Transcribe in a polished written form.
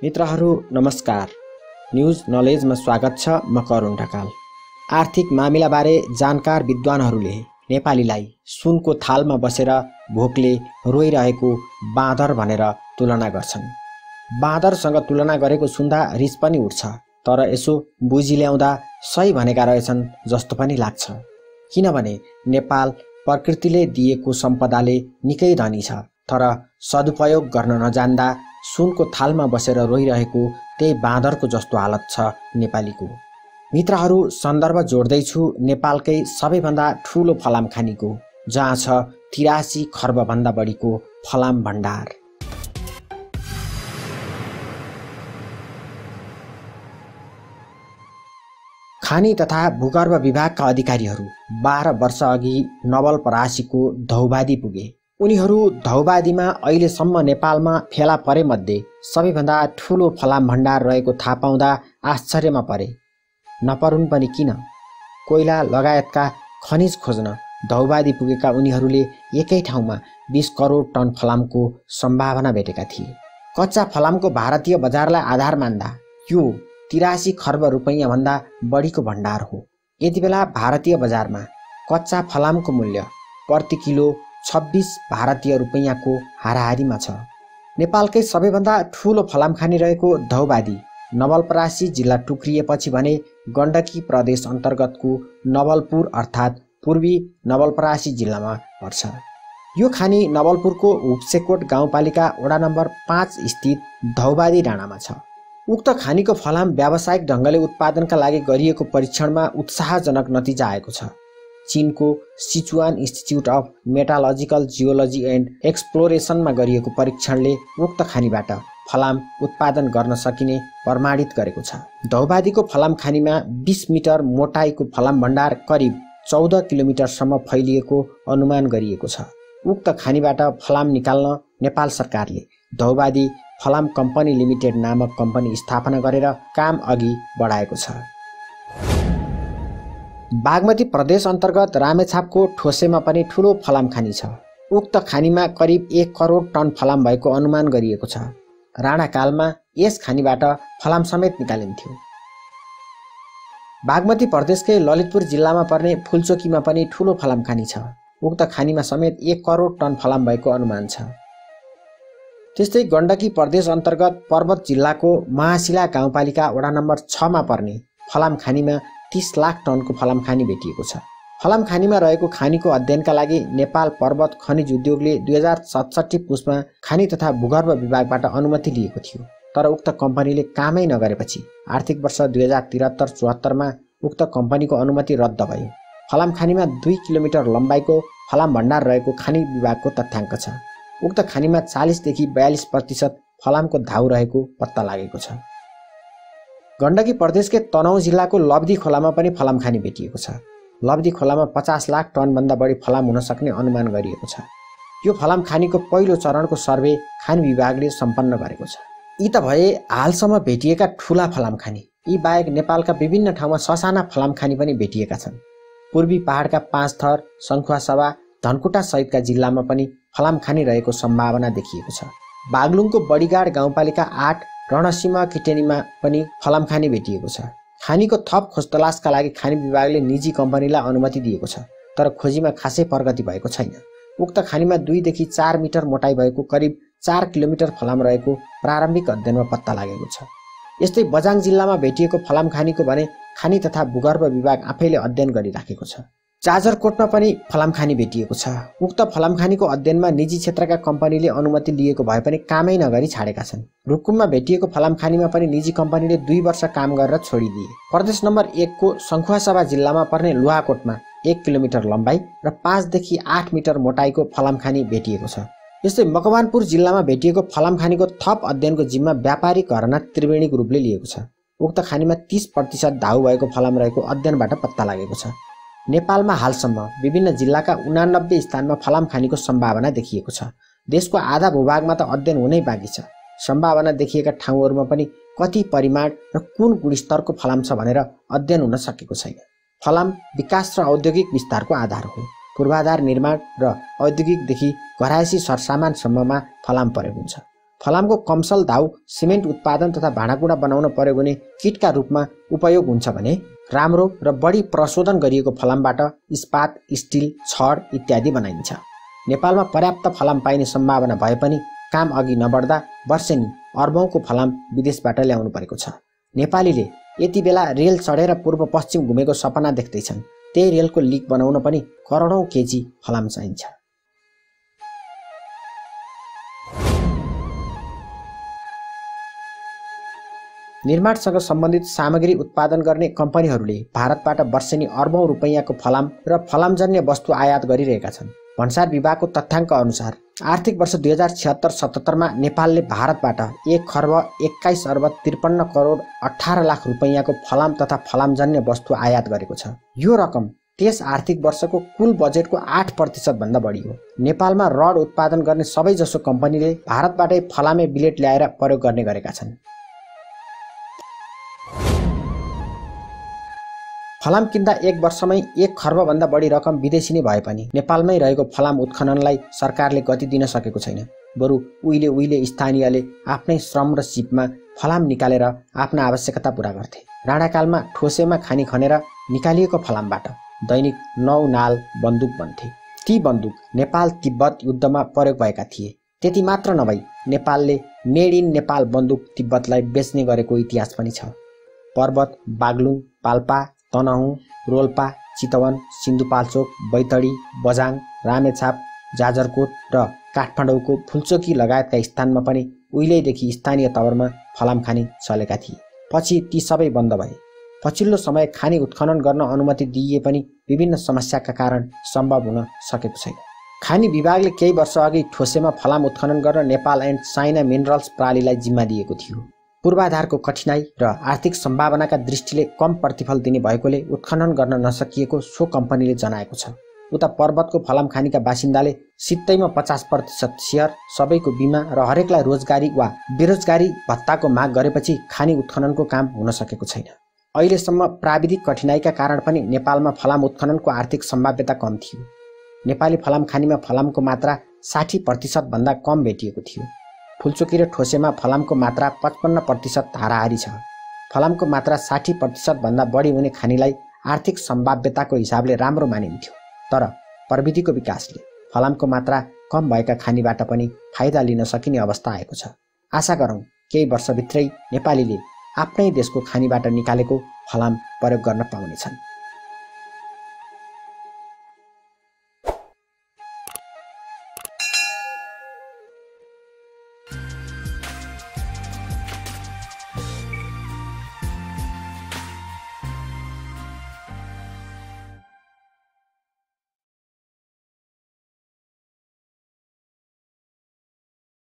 मित्रहरू नमस्कार। न्यूज नलेजमा स्वागत छ। म करुण ढकाल। आर्थिक मामिलाबारे जानकार विद्वानहरूले नेपालीलाई सुनको थालमा बसेर भोकले रोइरहेको बाँदर भनेर तुलना गर्छन्। बाँदरसँग तुलना गरेको सुन्दा रिस पनि उठ्छ, तर यसो बुझी ल्याउँदा सही भनेका रहेछन् जस्तो पनि लाग्छ। किनभने नेपाल प्रकृतिले दिएको सम्पदाले निकै धनी छ, तर सदुपयोग गर्न नजान्दा सुनको थालमा बसेर रोइरहेको त्यही बाँदरको जस्तो हालत छ नेपालीको। मित्रहरू, सन्दर्भ जोड्दैछु नेपालकै सबैभन्दा ठुलो फलाम खानीको, जहाँ छ 83 खर्बभन्दा बढीको फलाम भण्डार। खानी तथा भूगर्भ विभागका अधिकारीहरू 12 वर्ष अघि नवलपरासीको धौबादी पुगे। उनीहरू धौबादीमा अहिलेसम्म नेपालमा फेला परेमध्ये सबैभन्दा ठुलो फलाम भण्डार रहेको थाहा पाउँदा आश्चर्यमा परे। नपरुन् पनि किन, कोइला लगायतका खनिज खोज्न धौबादी पुगेका उनीहरूले एकै ठाउँमा 20 करोड टन फलामको सम्भावना भेटेका थिए। कच्चा फलामको भारतीय बजारलाई आधार मान्दा यो 83 खर्ब रुपैयाँ भन्दा बढीको भण्डार हो। यति बेला भारतीय बजारमा कच्चा फलामको मूल्य प्रति किलो 26 भारतीय रुपैयाँको हाराहारीमा छ। नेपालकै सबैभन्दा ठुलो फलाम खानी रहेको धौबादी नवलपरासी जिल्ला टुक्रिएपछि भने गण्डकी प्रदेश अन्तर्गतको नवलपुर अर्थात् पूर्वी नवलपरासी जिल्लामा पर्छ। यो खानी नवलपुरको हुप्सेकोट गाउँपालिका वडा नम्बर 5 स्थित धौबादी डाँडामा छ। उक्त खानीको फलाम व्यावसायिक ढङ्गले उत्पादनका लागि गरिएको परीक्षणमा उत्साहजनक नतिजा आएको छ। चीनको Sichuan institute of metallurgical geology and एक्सप्लोरेसनमा गरिएको परीक्षणले उक्त खानीबाट फलाम उत्पादन गर्न सकिने प्रमाणित गरेको छ। धौबादीको फलाम खानीमा 20 मिटर मोटाइको फलाम भण्डार करिब 14 किलोमिटरसम्म फैलिएको अनुमान गरिएको छ। उक्त खानीबाट फलाम निकाल्न नेपाल सरकारले धौबादी फलाम कम्पनी लिमिटेड नामक कम्पनी स्थापना गरेर काम अघि बढाएको छ। बागमती प्रदेश अन्तर्गत रामेछापको ठोसेमा पनि ठुलो फलाम खानी छ। उक्त खानीमा करिब 1 करोड टन फलाम भएको अनुमान गरिएको छ। राणाकालमा यस खानीबाट फलाम समेत निकालिन्थ्यो। बागमती प्रदेशकै ललितपुर जिल्लामा पर्ने फुलचोकीमा पनि ठुलो फलाम खानी छ। उक्त खानीमा समेत 1 करोड टन फलाम भएको अनुमान छ। त्यस्तै गण्डकी प्रदेश अन्तर्गत पर्वत जिल्लाको महाशिला गाउँपालिका वडा नम्बर 6 मा पर्ने फलाम खानीमा 30 लाख टनको फलाम खानी भेटिएको छ। फलाम खानीमा रहेको खानीको अध्ययनका लागि नेपाल पर्वत खनिज उद्योगले 2067 पुसमा खानी तथा भूगर्भ विभागबाट अनुमति लिएको थियो, तर उक्त कम्पनीले कामै नगरेपछि आर्थिक वर्ष 2073-74 मा उक्त कम्पनीको अनुमति रद्द भयो। फलाम खानीमा 2 किलोमिटर लम्बाइको फलाम भण्डार रहेको खानी विभागको तथ्याङ्क छ। उक्त खानीमा 40 देखि 42% फलामको धाउ रहेको पत्ता लागेको छ। गण्डकी प्रदेशकै तनहुँ जिल्लाको लब्धी खोलामा पनि फलाम खानी भेटिएको छ। लब्धी खोलामा 50 लाख टनभन्दा बढी फलाम हुन सक्ने अनुमान गरिएको छ। यो फलाम खानीको पहिलो चरणको सर्वे खानी विभागले सम्पन्न गरेको छ। यी त भए हालसम्म भेटिएका ठुला फलाम खानी। यी बाहेक नेपालका विभिन्न ठाउँमा ससाना फलाम खानी पनि भेटिएका छन्। पूर्वी पहाडका 5 थर, सङ्खुवासभा, धनकुटा सहितका जिल्लामा पनि फलाम खानी रहेको सम्भावना देखिएको छ। बागलुङको बडीगाड गाउँपालिका 8 रणसीमा किटेनीमा पनि फलाम खानी भेटिएको छ। खानीको थप खोजतलासका लागि खानी विभागले निजी कम्पनीलाई अनुमति दिएको छ, तर खोजीमा खासै प्रगति भएको छैन। उक्त खानीमा 2 देखि 4 मिटर मोटाइ भएको करिब 4 किलोमिटर फलाम रहेको प्रारम्भिक अध्ययनमा पत्ता लागेको छ। यस्तै बझाङ जिल्लामा भेटिएको फलाम खानीको भने खानी तथा भूगर्भ विभाग आफैले अध्ययन गरिराखेको छ। जाजरकोटमा पनि फलाम खानी भेटिएको छ। उक्त फलाम खानीको अध्ययनमा निजी क्षेत्रका कम्पनीले अनुमति लिएको भए पनि कामै नगरी छाडेका छन्। रुकुममा भेटिएको फलाम खानीमा पनि निजी कम्पनीले 2 वर्ष काम गरेर छोडिदिए। प्रदेश नम्बर 1 को सङ्खुवासभा जिल्लामा पर्ने लुहाकोटमा 1 किलोमिटर लम्बाइ र 5 देखि 8 मिटर मोटाइको फलाम खानी भेटिएको छ। यस्तै मकवानपुर जिल्लामा भेटिएको फलाम खानीको थप अध्ययनको जिम्मा व्यापारी घरना त्रिवेणी ग्रुपले लिएको छ। उक्त खानीमा 30% धाउ भएको फलाम रहेको अध्ययनबाट पत्ता लागेको छ। नेपालमा हालसम्म विभिन्न जिल्लाका 89 स्थानमा फलाम खानीको सम्भावना देखिएको छ। देशको आधा भूभागमा त अध्ययन हुनै बाँकी छ। सम्भावना देखिएका ठाउँहरूमा पनि कति परिमाण र कुन गुणस्तरको फलाम छ भनेर अध्ययन हुन सकेको छैन। फलाम विकास र औद्योगिक विस्तारको आधार हो। पूर्वाधार निर्माण र औद्योगिकदेखि घरायसी सरसामानसम्ममा फलाम प्रयोग हुन्छ। फलामको कमसल धाउ सिमेन्ट उत्पादन तथा भाँडाकुँडा बनाउन प्रयोग हुने किटका रूपमा उपयोग हुन्छ भने राम्रो र बढी प्रशोधन गरिएको फलामबाट इस्पात, स्टिल, छड इत्यादि बनाइन्छ। नेपालमा पर्याप्त फलाम पाइने सम्भावना भए पनि काम अघि नबढ्दा वर्षेनी अर्बौंको फलाम विदेशबाट ल्याउनु परेको छ। नेपालीले यति बेला रेल चढेर पूर्व पश्चिम घुमेको सपना देख्दैछन्। त्यही रेलको लिक बनाउन पनि करोडौं केजी फलाम चाहिन्छ। निर्माणसँग सम्बन्धित सामग्री उत्पादन गर्ने कम्पनीहरूले भारतबाट वर्षेनी अर्बौं रुपैयाँको फलाम र फलामजन्य वस्तु आयात गरिरहेका छन्। भन्सार विभागको तथ्याङ्क अनुसार आर्थिक वर्ष 2076-77 मा नेपालले भारतबाट 1 खर्ब 21 अर्ब 53 करोड 18 लाख रुपैयाँको फलाम तथा फलामजन्य वस्तु आयात गरेको छ। यो रकम त्यस आर्थिक वर्षको कुल बजेटको 8% भन्दा बढी हो। नेपालमा रड उत्पादन गर्ने सबैजसो कम्पनीले भारतबाटै फलामे बिलेट ल्याएर प्रयोग गर्ने गरेका छन्। फलाम किन्दा 1 वर्षमै 1 खर्ब भन्दा बढी रकम विदेशी नै भए पनि नेपालमै रहेको फलाम उत्खननलाई सरकारले गति दिन सकेको छैन। बरु उहिले स्थानीयले आफ्नै श्रम र सिपमा फलाम निकालेर आफ्ना आवश्यकता पूरा गर्थे। राणाकालमा ठोसेमा खानी खनेर निकालिएको फलामबाट दैनिक 9 नाल बन्दुक बन्थे। ती बन्दुक नेपाल तिब्बत युद्धमा प्रयोग भएका थिए। त्यति मात्र नभई नेपालले मेड इन नेपाल बन्दुक तिब्बतलाई बेच्ने गरेको इतिहास पनि छ। पर्वत, बागलुङ, पाल्पा, तनहुँ, रोल्पा, चितवन, सिन्धुपाल्चोक, बैतडी, बझाङ, रामेछाप, जाजरकोट र काठमाडौँको फुल्चोकी लगायतका स्थानमा पनि उहिलेदेखि स्थानीय तवरमा फलाम खानी चलेका थिए। पछि ती सबै बन्द भए। पछिल्लो समय खानी उत्खनन गर्न अनुमति दिइए पनि विभिन्न समस्याका कारण सम्भव हुन सकेको छैन। खानी विभागले केही वर्ष अघि ठोसेमा फलाम उत्खनन गर्न नेपाल एन्ड चाइना मिनरल्स प्रणालीलाई जिम्मा दिएको थियो। पूर्वाधारको कठिनाई र आर्थिक सम्भावनाका दृष्टिले कम प्रतिफल दिने भएकोले उत्खनन गर्न नसकिएको सो कम्पनीले जनाएको छ। उता पर्वतको फलाम खानीका बासिन्दाले सित्तैमा 50% सेयर, सबैको बिमा र हरेकलाई रोजगारी वा बेरोजगारी भत्ताको माग गरेपछि खानी उत्खननको काम हुन सकेको छैन। अहिलेसम्म प्राविधिक कठिनाइका कारण पनि नेपालमा फलाम उत्खननको आर्थिक सम्भाव्यता कम थियो। नेपाली फलाम खानीमा फलामको मात्रा 60% भन्दा कम भेटिएको थियो। फुल्चोकी र ठोसेमा फलामको मात्रा 55% हाराहारी छ। फलामको मात्रा 60% भन्दा बढी हुने खानीलाई आर्थिक सम्भाव्यताको हिसाबले राम्रो मानिन्थ्यो। तर प्रविधिको विकासले फलामको मात्रा कम भएका खानीबाट पनि फाइदा लिन सकिने अवस्था आएको छ। आशा गरौँ केही वर्षभित्रै नेपालीले आफ्नै देशको खानीबाट निकालेको फलाम प्रयोग गर्न पाउनेछन्।